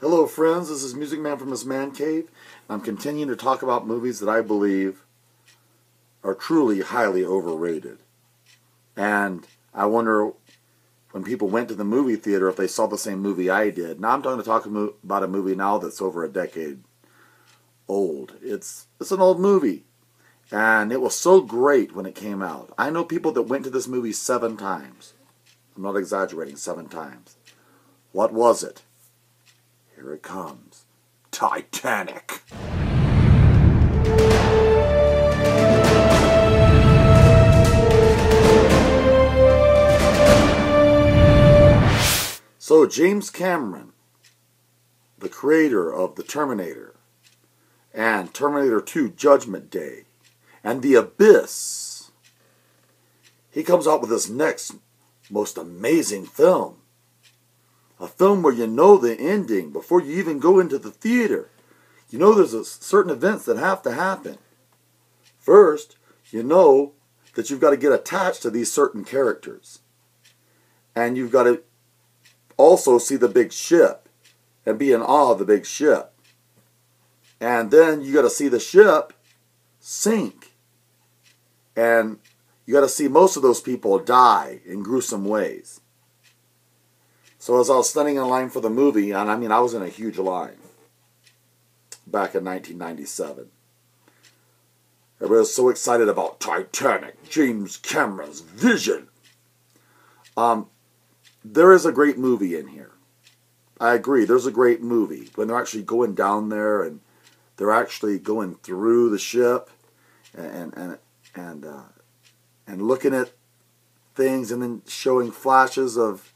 Hello friends, this is Music Man from his man cave. I'm continuing to talk about movies that I believe are truly highly overrated. And I wonder when people went to the movie theater if they saw the same movie I did. Now I'm going to talk about a movie now that's over a decade old. It's an old movie. And it was so great when it came out. I know people that went to this movie 7 times. I'm not exaggerating, 7 times. What was it? Here it comes. Titanic. So James Cameron, the creator of The Terminator and Terminator 2 Judgment Day and The Abyss, he comes out with this next most amazing film. A film where you know the ending before you even go into the theater. You know there's certain events that have to happen. First, you know that you've got to get attached to these certain characters. And you've got to also see the big ship and be in awe of the big ship. And then you got to see the ship sink. And you got to see most of those people die in gruesome ways. So as I was standing in line for the movie, and I mean I was in a huge line back in 1997. Everybody was so excited about Titanic, James Cameron's vision. There is a great movie in here. I agree, there's a great movie. When they're actually going down there and they're actually going through the ship and looking at things and then showing flashes of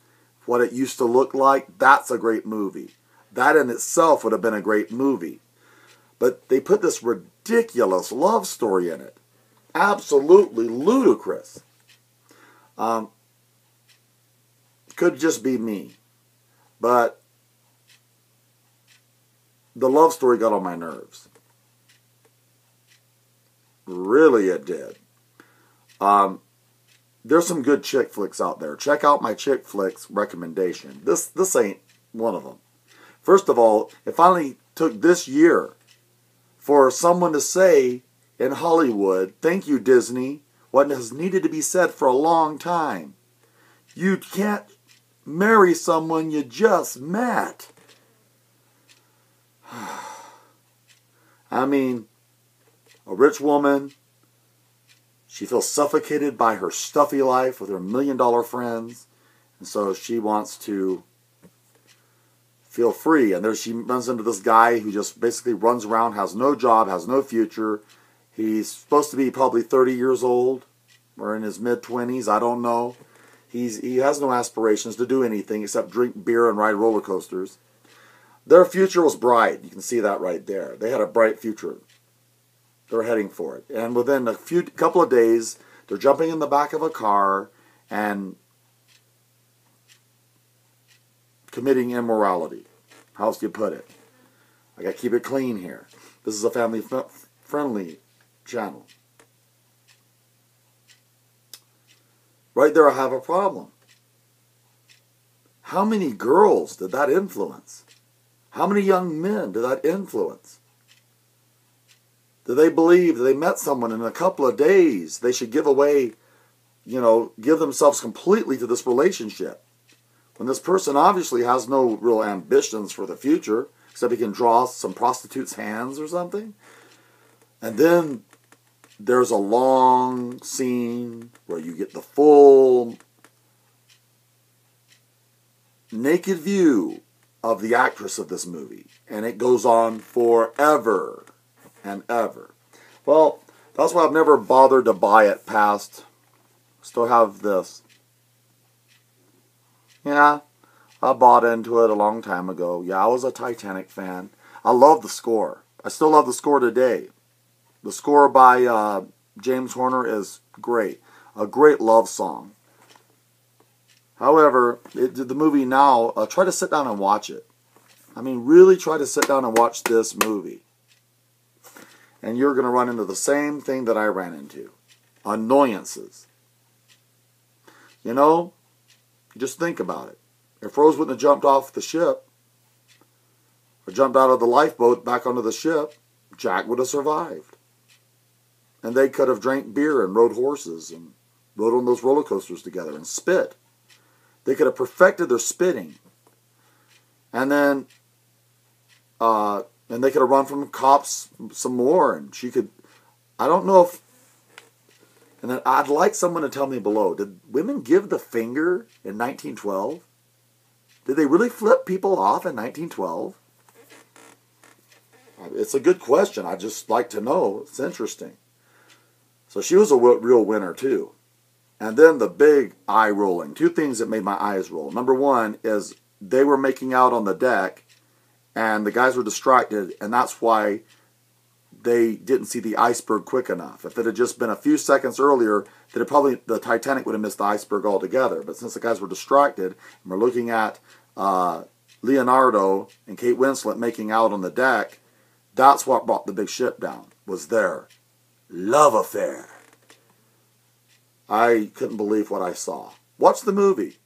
what it used to look like, that's a great movie. That in itself would have been a great movie. But they put this ridiculous love story in it. Absolutely ludicrous. Could just be me. But the love story got on my nerves. Really it did. There's some good chick flicks out there. Check out my chick flicks recommendation. This ain't one of them. First of all, it finally took this year for someone to say in Hollywood, thank you, Disney, what has needed to be said for a long time. You can't marry someone you just met. I mean, a rich woman, she feels suffocated by her stuffy life with her $1 million friends. And so she wants to feel free. And there she runs into this guy who just basically runs around, has no job, has no future. He's supposed to be probably 30 years old or in his mid-20s. I don't know. He has no aspirations to do anything except drink beer and ride roller coasters. Their future was bright. You can see that right there. They had a bright future. They're heading for it. And within a couple of days, they're jumping in the back of a car and committing immorality. How else do you put it? I got to keep it clean here. This is a family-friendly channel. Right there I have a problem. How many girls did that influence? How many young men did that influence? Do they believe that they met someone in a couple of days they should give away, give themselves completely to this relationship? When this person obviously has no real ambitions for the future, except he can draw some prostitute's hands or something. And then there's a long scene where you get the full naked view of the actress of this movie. And it goes on forever and ever. Well, that's why I've never bothered to buy it past. Still have this. Yeah, I bought into it a long time ago. Yeah, I was a Titanic fan. I love the score. I still love the score today. The score by James Horner is great. A great love song. However, the movie now, try to sit down and watch it. I mean, really try to sit down and watch this movie. And you're going to run into the same thing that I ran into. Annoyances. Just think about it. If Rose wouldn't have jumped off the ship, or jumped out of the lifeboat back onto the ship, Jack would have survived. And they could have drank beer and rode horses and rode on those roller coasters together and spit. They could have perfected their spitting. And then, and they could have run from cops some more. And she could, I don't know if, and then I'd like someone to tell me below, did women give the finger in 1912? Did they really flip people off in 1912? It's a good question. I'd just like to know. It's interesting. So she was a real winner too. And then the big eye rolling. Two things that made my eyes roll. Number one is they were making out on the deck and the guys were distracted, and that's why they didn't see the iceberg quick enough. If it had just been a few seconds earlier, the Titanic would have missed the iceberg altogether. But since the guys were distracted and we're looking at Leonardo and Kate Winslet making out on the deck, that's what brought the big ship down, was their love affair. I couldn't believe what I saw. Watch the movie.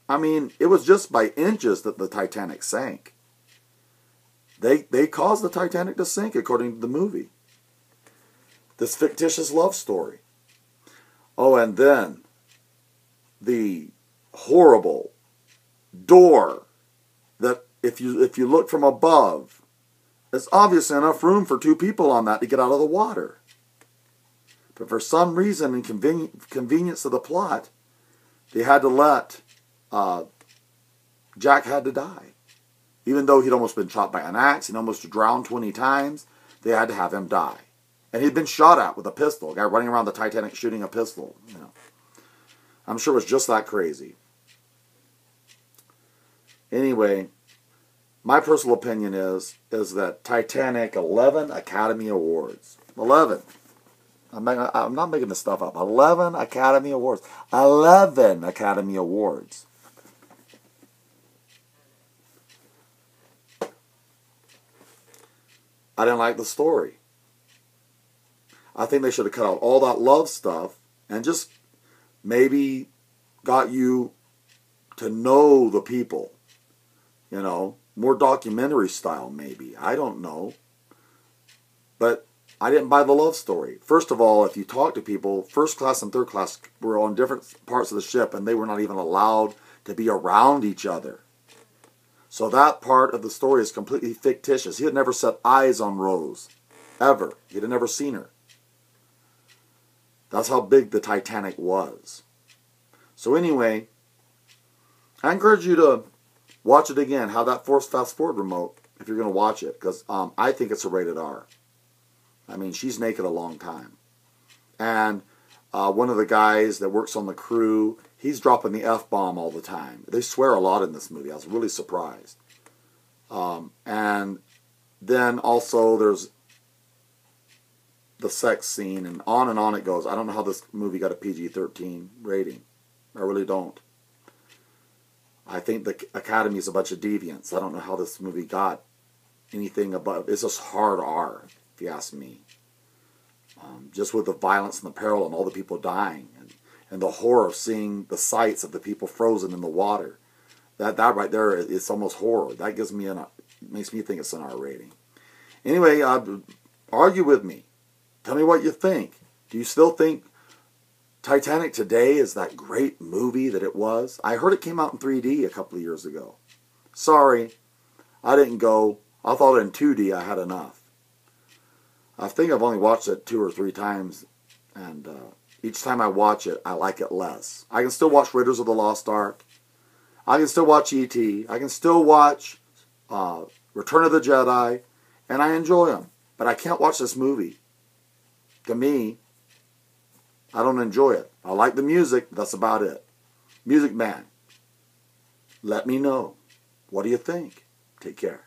I mean, it was just by inches that the Titanic sank. They caused the Titanic to sink, according to the movie. This fictitious love story. Oh, and then the horrible door that if you look from above, there's obviously enough room for two people on that to get out of the water. But for some reason, in convenience of the plot, they had to let Jack had to die. Even though he'd almost been shot by an axe, he'd almost drowned 20 times, they had to have him die. And he'd been shot at with a pistol. A guy running around the Titanic shooting a pistol. You know, I'm sure it was just that crazy. Anyway, my personal opinion is that Titanic, 11 Academy Awards. 11. I'm not making this stuff up. 11 Academy Awards. 11 Academy Awards. I didn't like the story. I think they should have cut out all that love stuff and just maybe got you to know the people. You know, more documentary style maybe. I don't know. But I didn't buy the love story. First of all, if you talk to people, first class and third class were on different parts of the ship and they were not even allowed to be around each other. So that part of the story is completely fictitious. He had never set eyes on Rose. Ever. He had never seen her. That's how big the Titanic was. So anyway, I encourage you to watch it again. Have that fast forward remote if you're going to watch it. Because I think it's a rated R. I mean, she's naked a long time. And one of the guys that works on the crew, he's dropping the F-bomb all the time. They swear a lot in this movie. I was really surprised. And then also there's the sex scene, and on it goes. I don't know how this movie got a PG-13 rating. I really don't. I think the Academy is a bunch of deviants. I don't know how this movie got anything above. It's just hard R, if you ask me. Just with the violence and the peril and all the people dying, and the horror of seeing the sights of the people frozen in the water. That right there is almost horror. That makes me think it's an R rating. Anyway, argue with me. Tell me what you think. Do you still think Titanic today is that great movie that it was? I heard it came out in 3D a couple of years ago. Sorry, I didn't go. I thought in 2D I had enough. I think I've only watched it 2 or 3 times, and each time I watch it, I like it less. I can still watch Raiders of the Lost Ark. I can still watch E.T. I can still watch Return of the Jedi, and I enjoy them. But I can't watch this movie. To me, I don't enjoy it. I like the music, but that's about it. Music Man, let me know. What do you think? Take care.